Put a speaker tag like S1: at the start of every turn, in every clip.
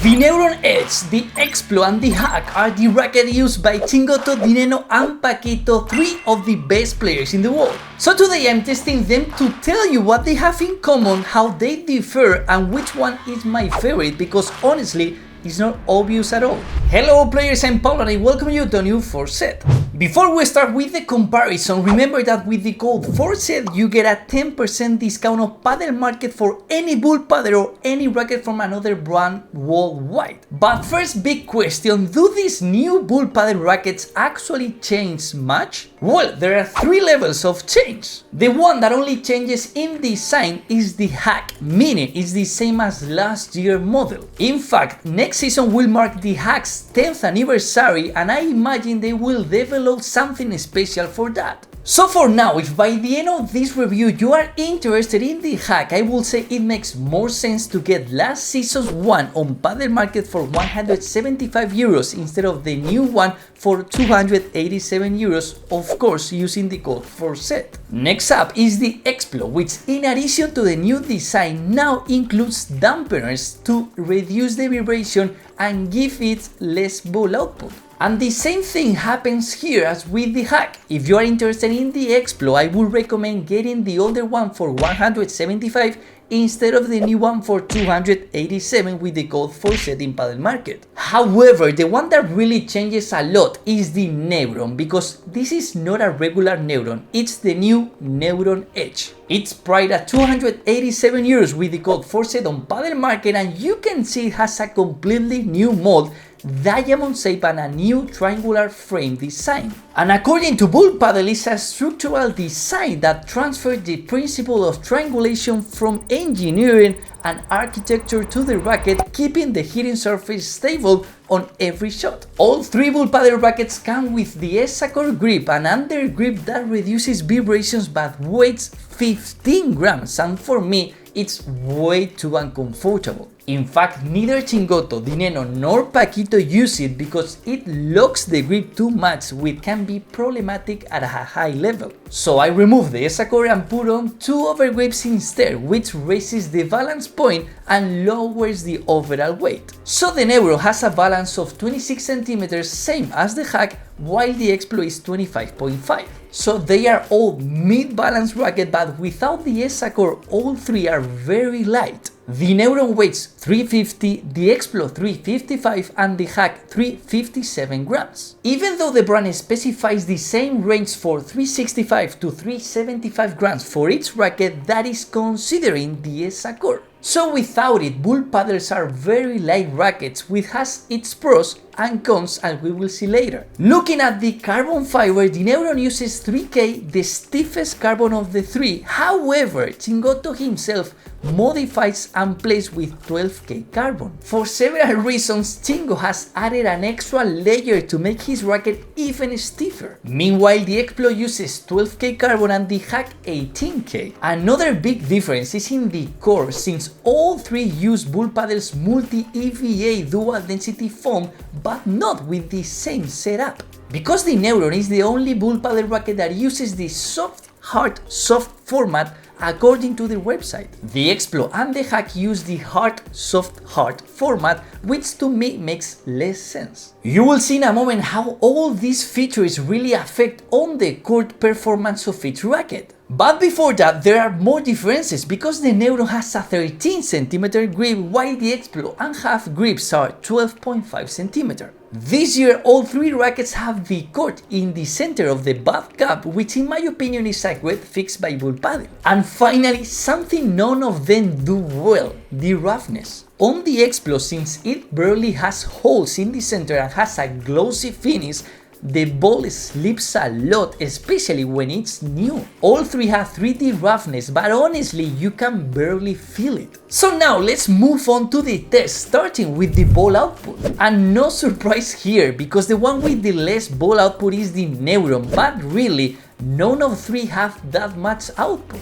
S1: The Neuron Edge, the Xplo and the Hack are the racket used by Chingotto, the Nenno and Paquito, three of the best players in the world. So today I'm testing them to tell you what they have in common, how they differ and which one is my favorite, because honestly it's not obvious at all. Hello players, I'm Paul and I welcome you to a new 4Set. Before we start with the comparison, remember that with the code 4Set you get a 10% discount of Padel market for any Bullpadel or any racket from another brand worldwide. But first, big question, do these new Bullpadel rackets actually change much? Well, there are three levels of change. The one that only changes in design is the Hack, meaning it's the same as last year's model. In fact, next season will mark the Hack's 10th anniversary and I imagine they will develop something special for that. So for now, if by the end of this review you are interested in the Hack, I will say it makes more sense to get last season's one on Padel market for 175 euros instead of the new one for 287 euros, of course using the code 4Set. Next up is the Xplo, which in addition to the new design now includes dampeners to reduce the vibration and give it less ball output. And the same thing happens here as with the Hack. If you are interested in the Xplo, I would recommend getting the older one for 175 instead of the new one for 287 with the code 4Set in Padel market. However, the one that really changes a lot is the Neuron, because this is not a regular Neuron, it's the new Neuron Edge. It's priced at 287 euros with the code 4Set on Padel market, and you can see it has a completely new mold, diamond shape and a new triangular frame design. And according to Bullpadel, it's a structural design that transfers the principle of triangulation from engineering and architecture to the racket, keeping the hitting surface stable on every shot. All three Bullpadel rackets come with the S-Core grip, an under grip that reduces vibrations but weighs 15 grams, and for me it's way too uncomfortable. In fact, neither Chingotto, the Nenno nor Paquito use it because it locks the grip too much, which can be problematic at a high level. So I removed the S-Core and put on two over grips instead, which raises the balance point and lowers the overall weight. So the Neuron has a balance of 26 centimeters, same as the Hack, while the Xplo is 25.5. So they are all mid-balance racket, but without the S-Core, all three are very light. The Neuron weighs 350, the Xplo 355 and the Hack 357 grams. Even though the brand specifies the same range for 365 to 375 grams for each racket, that is considering the S-Core. So without it, Bullpadels are very light rackets, which has its pros and cons, as we will see later. Looking at the carbon fiber, the Neuron uses 3K, the stiffest carbon of the three. However, Chingotto himself modifies and plays with 12K carbon. For several reasons, Chingo has added an extra layer to make his racket even stiffer. Meanwhile, the Xplo uses 12K carbon and the Hack 18K. Another big difference is in the core, since all three use Bullpadel's multi-EVA dual density foam, but not with the same setup. Because the Neuron is the only Bullpadel racket that uses the soft, hard, soft format according to the website. The Xplo and the Hack use the hard, soft, hard format, which to me makes less sense. You will see in a moment how all these features really affect on the court performance of each racket. But before that, there are more differences, because the Neuron has a 13 cm grip while the Xplo and Half grips are 12.5 cm. This year, all three rackets have the cord in the center of the butt cap, which in my opinion is a great fix by Bullpadel. And finally, something none of them do well, the roughness. On the Xplo, since it barely has holes in the center and has a glossy finish, the ball slips a lot, especially when it's new. All three have 3D roughness, but honestly you can barely feel it. So now let's move on to the test, starting with the ball output. And no surprise here, because the one with the less ball output is the Neuron, but really none of three have that much output.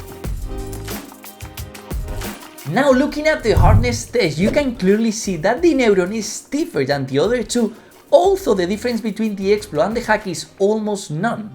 S1: Now looking at the hardness test, you can clearly see that the Neuron is stiffer than the other two, although the difference between the Xplo and the Hack is almost none.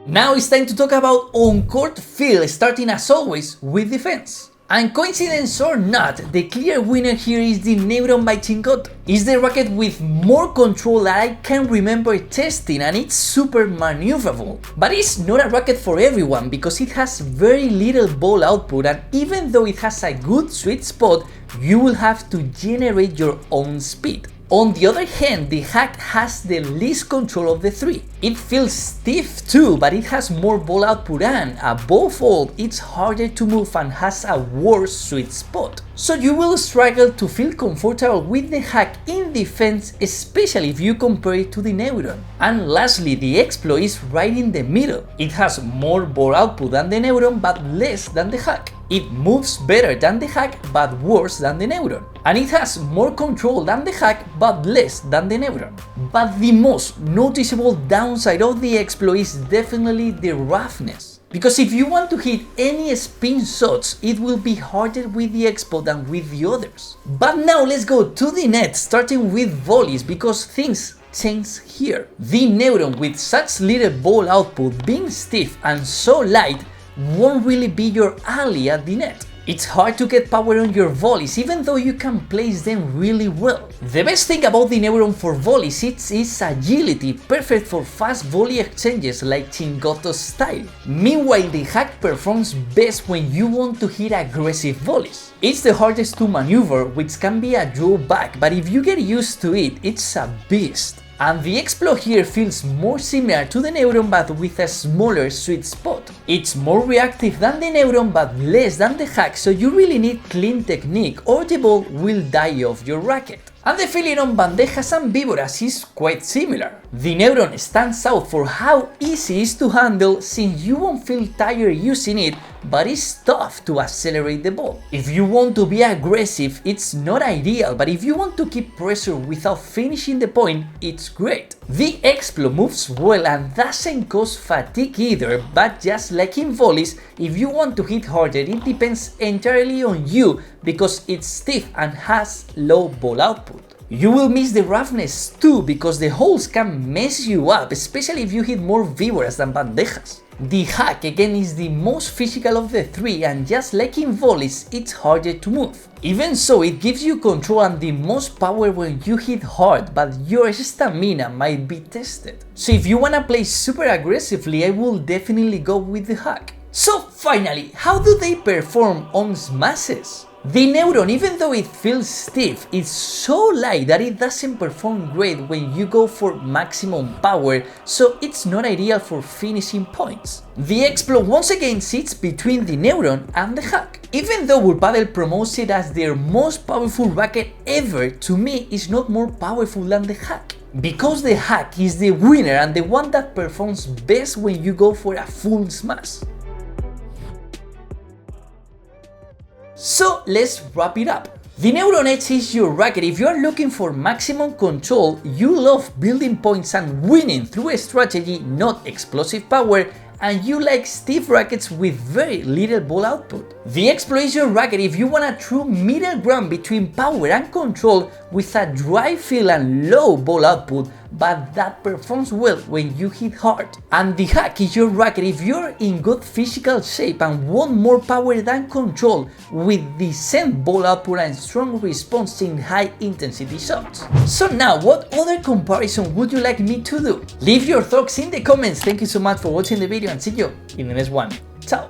S1: Now it's time to talk about on-court feel, starting as always with defense. And coincidence or not, the clear winner here is the Neuron by Chingotto. It's the racket with more control that I can remember testing, and it's super maneuverable. But it's not a racket for everyone because it has very little ball output, and even though it has a good sweet spot, you will have to generate your own speed. On the other hand, the hack has the least control of the three. It feels stiff too, but it has more ball output, and above all, it's harder to move and has a worse sweet spot. So you will struggle to feel comfortable with the hack in defense, especially if you compare it to the Neuron. And lastly, the Xplo is right in the middle. It has more ball output than the Neuron but less than the hack. It moves better than the hack but worse than the Neuron. And it has more control than the hack but less than the Neuron. But the most noticeable downside of the Xplo is definitely the roughness. Because if you want to hit any spin shots, it will be harder with the Xplo than with the others. But now let's go to the net, starting with volleys, because things change here. The Neuron, with such little ball output, being stiff and so light, won't really be your ally at the net. It's hard to get power on your volleys even though you can place them really well. The best thing about the Neuron for volleys is its agility, perfect for fast volley exchanges like Chingotto's style. Meanwhile, the hack performs best when you want to hit aggressive volleys. It's the hardest to maneuver, which can be a drawback, but if you get used to it, it's a beast. And the Xplo here feels more similar to the Neuron but with a smaller sweet spot. It's more reactive than the Neuron but less than the hack, so you really need clean technique or the ball will die off your racket. And the feeling on bandejas and víboras is quite similar. The Neuron stands out for how easy it is to handle since you won't feel tired using it, but it's tough to accelerate the ball. If you want to be aggressive, it's not ideal, but if you want to keep pressure without finishing the point, it's great. The Xplo moves well and doesn't cause fatigue either, but just like in volleys, if you want to hit harder, it depends entirely on you because it's stiff and has low ball output. You will miss the roughness too because the holes can mess you up, especially if you hit more víboras than bandejas. The hack again is the most physical of the three, and just like in volleys, it's harder to move. Even so, it gives you control and the most power when you hit hard, but your stamina might be tested. So if you wanna play super aggressively, I will definitely go with the hack. So finally, how do they perform on smashes? The Neuron, even though it feels stiff, is so light that it doesn't perform great when you go for maximum power, so it's not ideal for finishing points. The Xplo once again sits between the Neuron and the hack. Even though Bullpadel promotes it as their most powerful racket ever, to me it's not more powerful than the hack. Because the hack is the winner and the one that performs best when you go for a full smash. So let's wrap it up. The Neuron Edge is your racket if you are looking for maximum control, you love building points and winning through a strategy, not explosive power, and you like stiff rackets with very little ball output. The Xplo is your racket if you want a true middle ground between power and control with a dry feel and low ball output, but that performs well when you hit hard. And the hack is your racket if you're in good physical shape and want more power than control with decent ball output and strong response in high intensity shots. So now, what other comparison would you like me to do? Leave your thoughts in the comments. Thank you so much for watching the video and see you in the next one.